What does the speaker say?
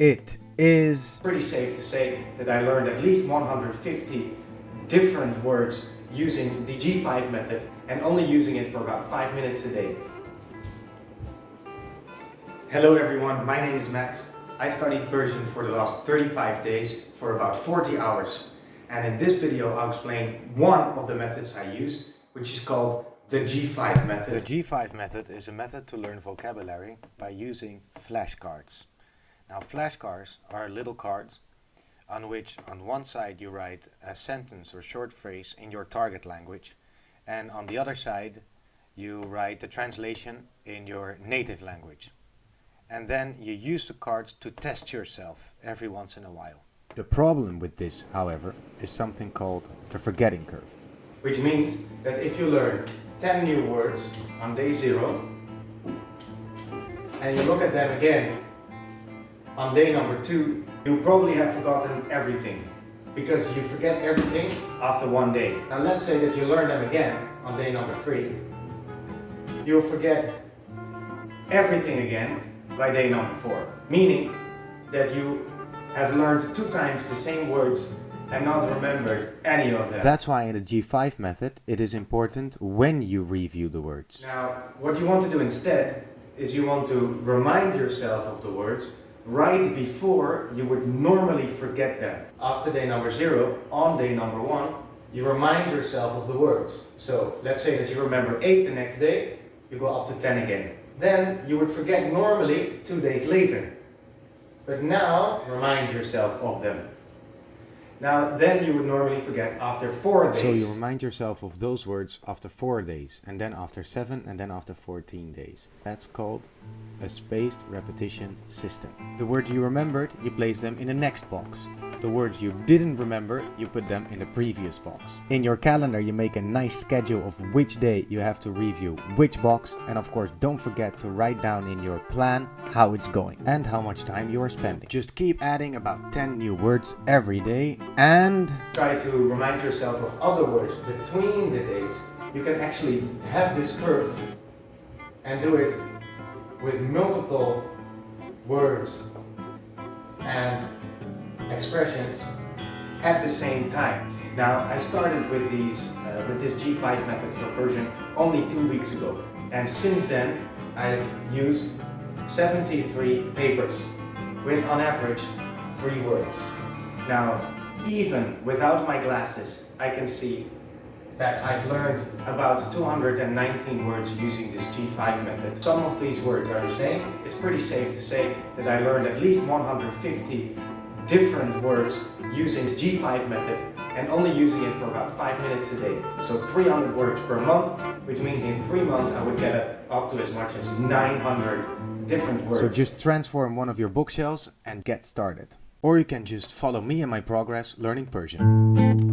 It is pretty safe to say that I learned at least 150 different words using the G5 method and only using it for about 5 minutes a day. Hello everyone, my name is Max. I studied Persian for the last 35 days for about 40 hours. And in this video I'll explain one of the methods I use, which is called the G5 method. The G5 method is a method to learn vocabulary by using flashcards. Now flashcards are little cards on which on one side you write a sentence or short phrase in your target language, and on the other side you write the translation in your native language. And then you use the cards to test yourself every once in a while. The problem with this, however, is something called the forgetting curve. Which means that if you learn 10 new words on day 0 and you look at them again on day number 2, you probably have forgotten everything, because you forget everything after one day. Now let's say that you learn them again on day number 3. You'll forget everything again by day number 4, meaning that you have learned 2 times the same words and not remembered any of them. That's why in the G5 method it is important when you review the words. Now, what you want to do instead is you want to remind yourself of the words right before you would normally forget them. After day number 0, on day number 1, you remind yourself of the words. So let's say that you remember 8 the next day, you go up to 10 again. Then you would forget normally 2 days later. But now remind yourself of them. Now then you would normally forget after 4 days. So you remind yourself of those words after 4 days, and then after 7, and then after 14 days. That's called a spaced repetition system. The words you remembered, you place them in the next box. The words you didn't remember, you put them in the previous box. In your calendar you make a nice schedule of which day you have to review which box, and of course don't forget to write down in your plan how it's going and how much time you are spending. Just keep adding about 10 new words every day and try to remind yourself of other words between the days. You can actually have this curve and do it with multiple words and expressions at the same time. Now, I started with this G5 method for Persian only 2 weeks ago, and since then I've used 73 papers with on average 3 words. Now, even without my glasses, I can see that I've learned about 219 words using this G5 method. Some of these words are the same. It's pretty safe to say that I learned at least 150 different words using the G5 method and only using it for about 5 minutes a day. So 300 words per month, which means in 3 months I would get up to as much as 900 different words. So just transform one of your bookshelves and get started. Or you can just follow me and my progress learning Persian.